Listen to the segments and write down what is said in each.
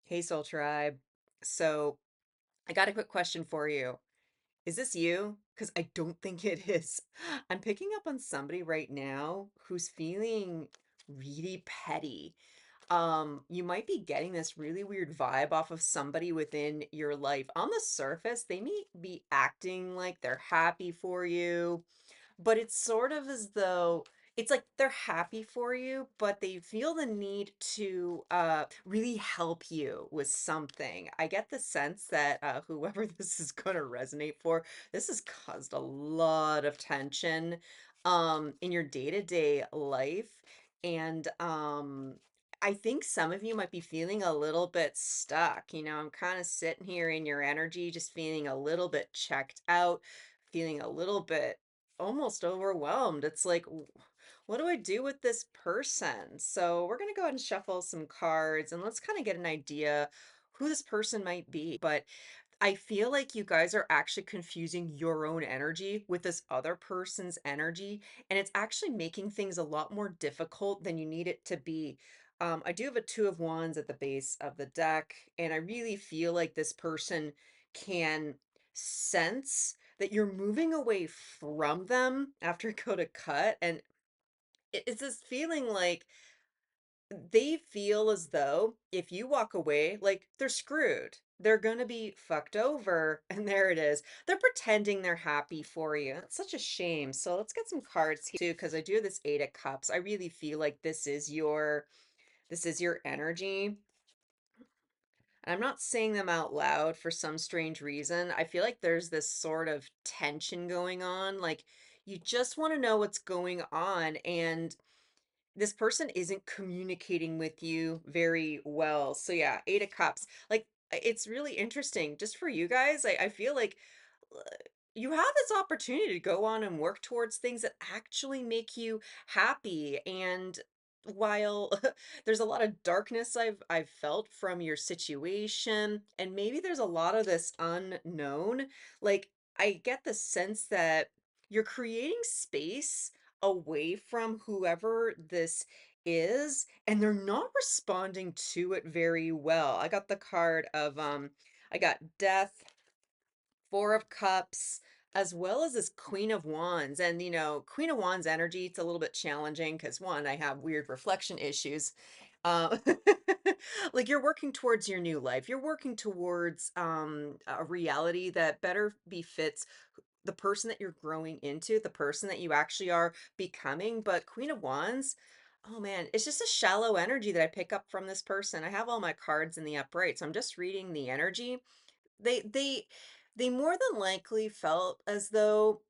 Hey, Soul Tribe. So, I got a quick question for you. Is this you? Because I don't think it is. I'm picking up on somebody right now who's feeling really petty. You might be getting this really weird vibe off of somebody within your life. On the surface, they may be acting like they're happy for you, but it's sort of as though it's like they're happy for you, but they feel the need to really help you with something. I get the sense that whoever this is going to resonate for, this has caused a lot of tension in your day-to-day life. And I think some of you might be feeling a little bit stuck. I'm kind of sitting here in your energy, just feeling a little bit checked out, feeling a little bit almost overwhelmed. It's like, what do I do with this person? So we're going to go ahead and shuffle some cards and let's kind of get an idea who this person might be. But I feel like you guys are actually confusing your own energy with this other person's energy, and it's actually making things a lot more difficult than you need it to be. I do have a Two of Wands at the base of the deck, and I really feel like this person can sense that you're moving away from them after go to cut, and it's this feeling like they feel as though if you walk away, like they're screwed. They're gonna be fucked over. And there it is. They're pretending they're happy for you. It's such a shame. So let's get some cards here too, because I do have this Eight of Cups. I really feel like this is your energy. And I'm not saying them out loud for some strange reason. I feel like there's this sort of tension going on. Like you just want to know what's going on. And this person isn't communicating with you very well. So yeah, Eight of Cups. Like it's really interesting. Just for you guys, I feel like uh, you have this opportunity to go on and work towards things that actually make you happy. And while there's a lot of darkness I've felt from your situation, and maybe there's a lot of this unknown, like I get the sense that you're creating space away from whoever this is, and they're not responding to it very well. I got the card of I got Death, Four of Cups, as well as this Queen of Wands. And Queen of Wands energy, it's a little bit challenging because one, I have weird reflection issues. uh, like you're working towards your new life, you're working towards a reality that better befits the person that you're growing into, the person that you actually are becoming. But Queen of Wands, oh man, it's just a shallow energy that I pick up from this person. I have all my cards in the upright, so I'm just reading the energy. They more than likely felt as though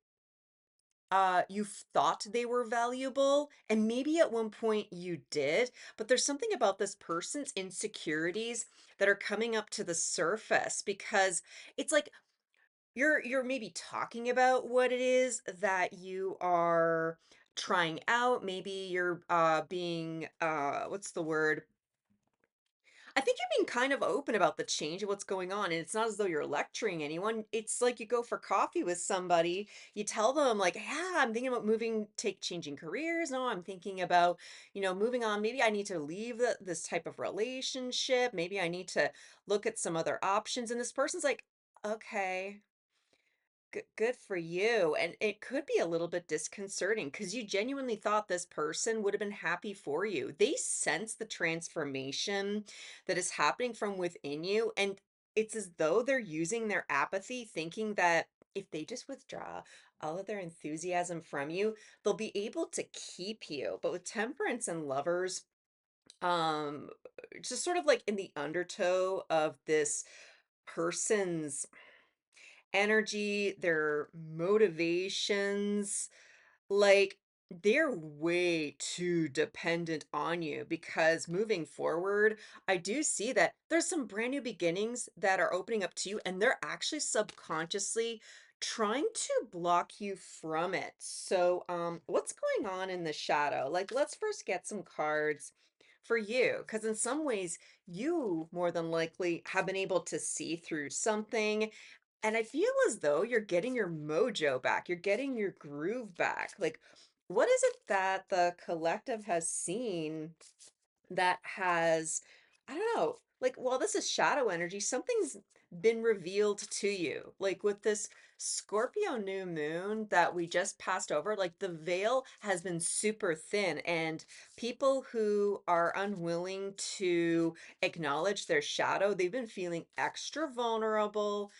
you thought they were valuable, and maybe at one point you did, but there's something about this person's insecurities that are coming up to the surface, because it's like you're maybe talking about what it is that you are trying out. Maybe you're being what's the word? I think you're being kind of open about the change of what's going on, and it's not as though you're lecturing anyone. It's like you go for coffee with somebody, you tell them like, "Yeah, I'm thinking about moving, take changing careers. No, I'm thinking about, moving on. Maybe I need to leave this type of relationship. Maybe I need to look at some other options." And this person's like, "Okay, good for you." And it could be a little bit disconcerting because you genuinely thought this person would have been happy for you. They sense the transformation that is happening from within you. And it's as though they're using their apathy, thinking that if they just withdraw all of their enthusiasm from you, they'll be able to keep you. But with Temperance and Lovers, um, just sort of like in the undertow of this person's energy, their motivations, like they're way too dependent on you, because moving forward, I do see that there's some brand new beginnings that are opening up to you, and they're actually subconsciously trying to block you from it. So, what's going on in the shadow? Like, let's first get some cards for you, because in some ways, you more than likely have been able to see through something, and I feel as though you're getting your mojo back. You're getting your groove back. Like, what is it that the collective has seen that has, I don't know, like, while this is shadow energy, something's been revealed to you. Like with this Scorpio new moon that we just passed over, like the veil has been super thin, and people who are unwilling to acknowledge their shadow, they've been feeling extra vulnerable,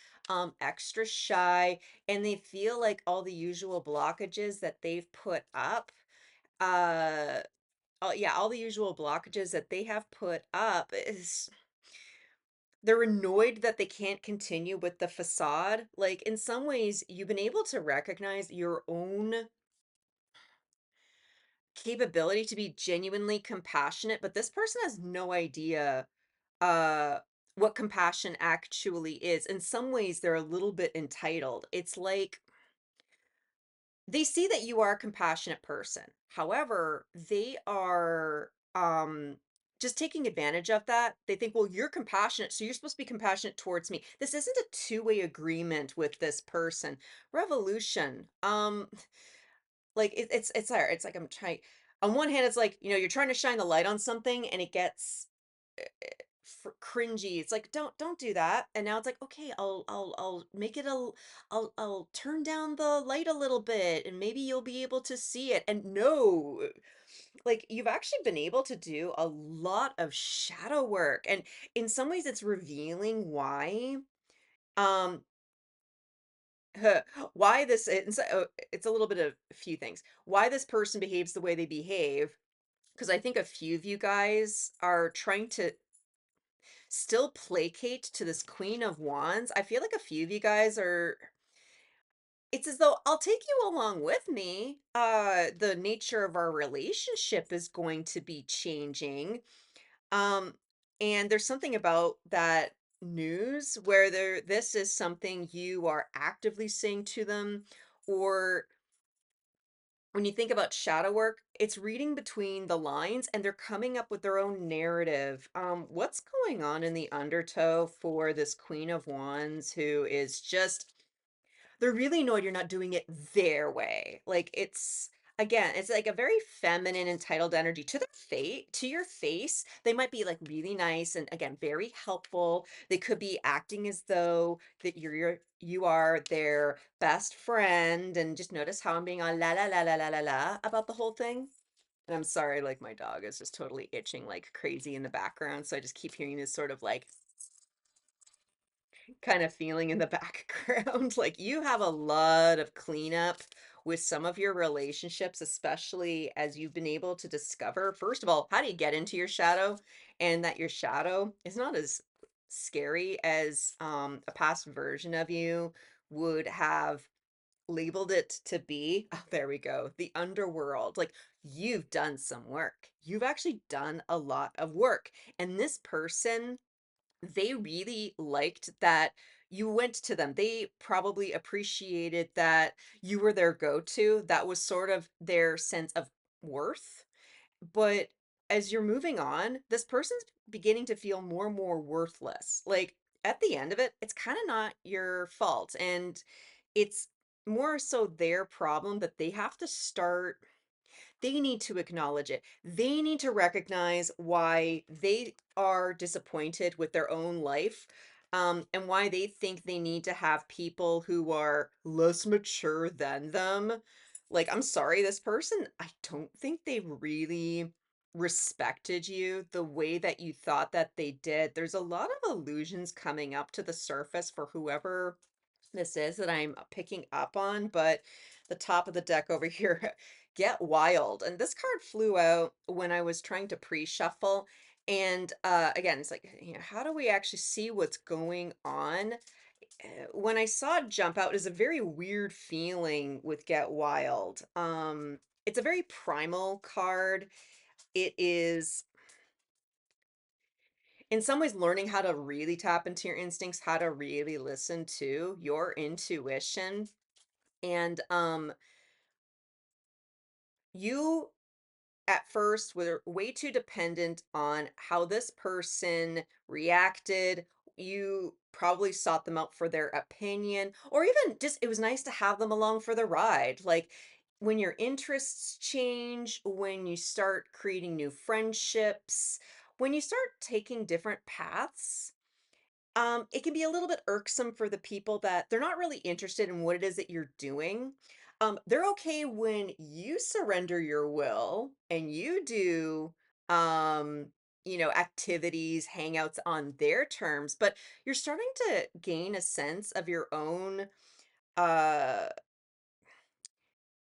extra shy, and they feel like all the usual blockages that they've put up, uh, yeah, all the usual blockages that they have put up is they're annoyed that they can't continue with the facade. Like, in some ways, you've been able to recognize your own capability to be genuinely compassionate, but this person has no idea uh what compassion actually is. In some ways, they're a little bit entitled. It's like they see that you are a compassionate person. However, they are just taking advantage of that. They think, well, you're compassionate, so you're supposed to be compassionate towards me. This isn't a two-way agreement with this person. Revolution. Like it's like I'm trying on one hand, it's like, you're trying to shine the light on something and it gets cringy. It's like, don't do that. And now it's like, okay, I'll make it I'll turn down the light a little bit and maybe you'll be able to see it. And no, like you've actually been able to do a lot of shadow work, and in some ways it's revealing why um why this it's a little bit of a few things. Why this person behaves the way they behave, because I think a few of you guys are trying to still placate to this Queen of Wands. I feel like a few of you guys are, it's as though I'll take you along with me. The nature of our relationship is going to be changing. Um, and there's something about that news where this is something you are actively saying to them, or when you think about shadow work, it's reading between the lines and they're coming up with their own narrative. What's going on in the undertow for this Queen of Wands who is just, they're really annoyed you're not doing it their way. Like it's again, it's like a very feminine entitled energy to their to your face. They might be like really nice and again very helpful. They could be acting as though that you are their best friend, and just notice how I'm being all la la la la la la la about the whole thing. And I'm sorry, like my dog is just totally itching like crazy in the background, so I just keep hearing this sort of like kind of feeling in the background. Like you have a lot of cleanup with some of your relationships, especially as you've been able to discover, first of all, how do you get into your shadow, and that your shadow is not as scary as a past version of you would have labeled it to be. Oh, there we go. The underworld. Like you've done some work. You've actually done a lot of work. And this person, they really liked that you went to them. They probably appreciated that you were their go-to. That was sort of their sense of worth. But as you're moving on, this person's beginning to feel more and more worthless. Like at the end of it, it's kind of not your fault. And it's more so their problem that they have to start, they need to acknowledge it. They need to recognize why they are disappointed with their own life, and why they think they need to have people who are less mature than them. Like, I'm sorry, this person, I don't think they really respected you the way that you thought that they did. There's a lot of illusions coming up to the surface for whoever this is that I'm picking up on, but the top of the deck over here, get wild. And this card flew out when I was trying to pre-shuffle. And again, it's like, how do we actually see what's going on? When I saw it jump out, it was a very weird feeling with Get Wild. It's a very primal card. It is in some ways learning how to really tap into your instincts, how to really listen to your intuition. And you at first were way too dependent on how this person reacted. You probably sought them out for their opinion, or even just it was nice to have them along for the ride. Like when your interests change, when you start creating new friendships, when you start taking different paths, it can be a little bit irksome for the people that they're not really interested in what it is that you're doing. They're okay when you surrender your will and you do, um, activities, hangouts on their terms, but you're starting to gain a sense of uh,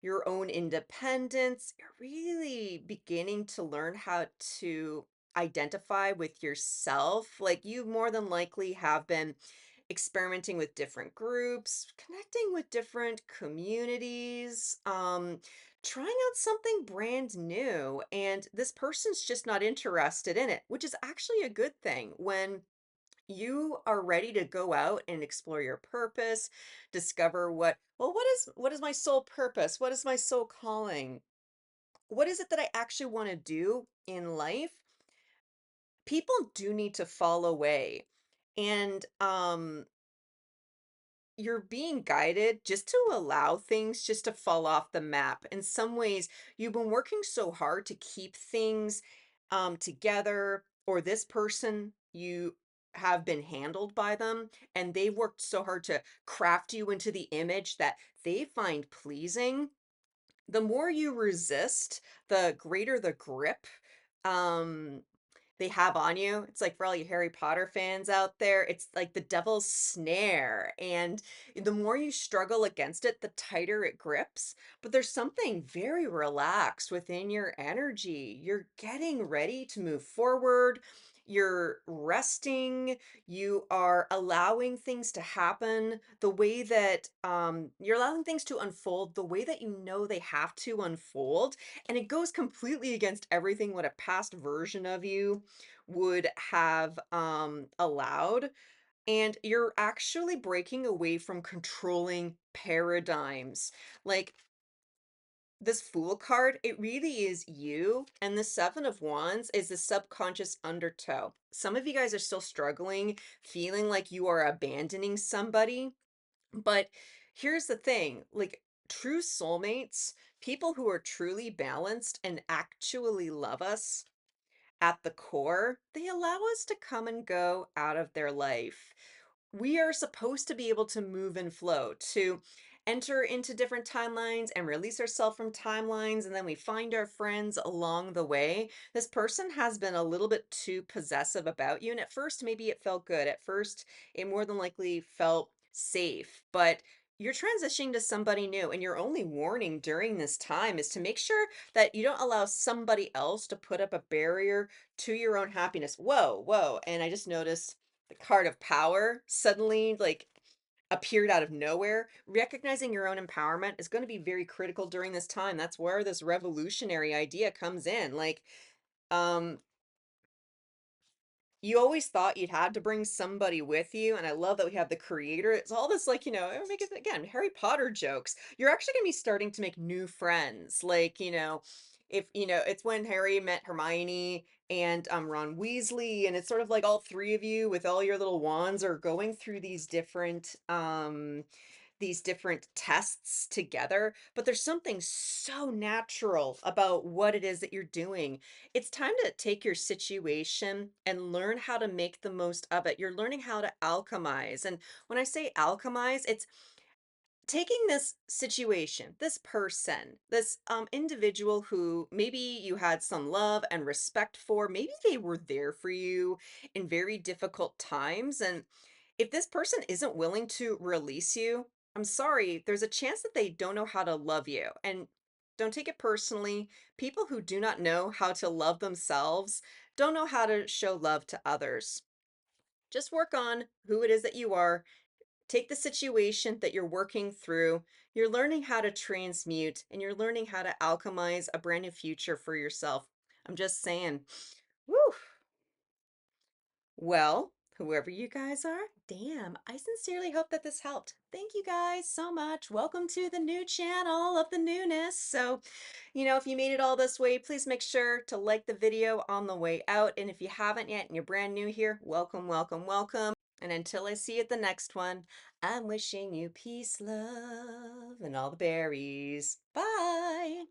your own independence. You're really beginning to learn how to identify with yourself. Like you more than likely have been experimenting with different groups, connecting with different communities, trying out something brand new. And this person's just not interested in it, which is actually a good thing. When you are ready to go out and explore your purpose, discover what is my soul purpose? What is my soul calling? What is it that I actually want to do in life? People do need to fall away. And you're being guided just to allow things just to fall off the map. In some ways, you've been working so hard to keep things together, or this person, you have been handled by them, and they've worked so hard to craft you into the image that they find pleasing. The more you resist, the greater the grip. Um, they have on you. It's like for all you Harry Potter fans out there, it's like the devil's snare. And the more you struggle against it, the tighter it grips. But there's something very relaxed within your energy. You're getting ready to move forward. You're resting. You are allowing things to happen the way that you're allowing things to unfold the way that you know they have to unfold. And it goes completely against everything what a past version of you would have allowed. And you're actually breaking away from controlling paradigms. Like this Fool card, it really is you. And the Seven of Wands is the subconscious undertow. Some of you guys are still struggling, feeling like you are abandoning somebody. But here's the thing, like true soulmates, people who are truly balanced and actually love us at the core, they allow us to come and go out of their life. We are supposed to be able to move and flow, to enter into different timelines and release ourselves from timelines, and then we find our friends along the way. This person has been a little bit too possessive about you, and at first, maybe it felt good. At first, it more than likely felt safe, but you're transitioning to somebody new, and your only warning during this time is to make sure that you don't allow somebody else to put up a barrier to your own happiness. Whoa, whoa. And I just noticed the card of power suddenly like appeared out of nowhere. Recognizing your own empowerment is going to be very critical during this time. That's where this revolutionary idea comes in. Like, um, you always thought you'd had to bring somebody with you, and I love that we have the creator. It's all this like, make it again, Harry Potter jokes. You're actually gonna be starting to make new friends. Like, if it's when Harry met Hermione and Ron Weasley, and it's sort of like all three of you with all your little wands are going through these different tests together, but there's something so natural about what it is that you're doing. It's time to take your situation and learn how to make the most of it. You're learning how to alchemize. And when I say alchemize, it's taking this situation, this person, this individual who maybe you had some love and respect for, maybe they were there for you in very difficult times. And if this person isn't willing to release you, I'm sorry, there's a chance that they don't know how to love you. And don't take it personally. People who do not know how to love themselves don't know how to show love to others. Just work on who it is that you are. Take the situation that you're working through. You're learning how to transmute and you're learning how to alchemize a brand new future for yourself. I'm just saying. Woo! Well, whoever you guys are, damn, I sincerely hope that this helped. Thank you guys so much. Welcome to the new channel of the newness. So, if you made it all this way, please make sure to like the video on the way out. And if you haven't yet and you're brand new here, welcome, welcome, welcome. And until I see you at the next one, I'm wishing you peace, love, and all the berries. Bye.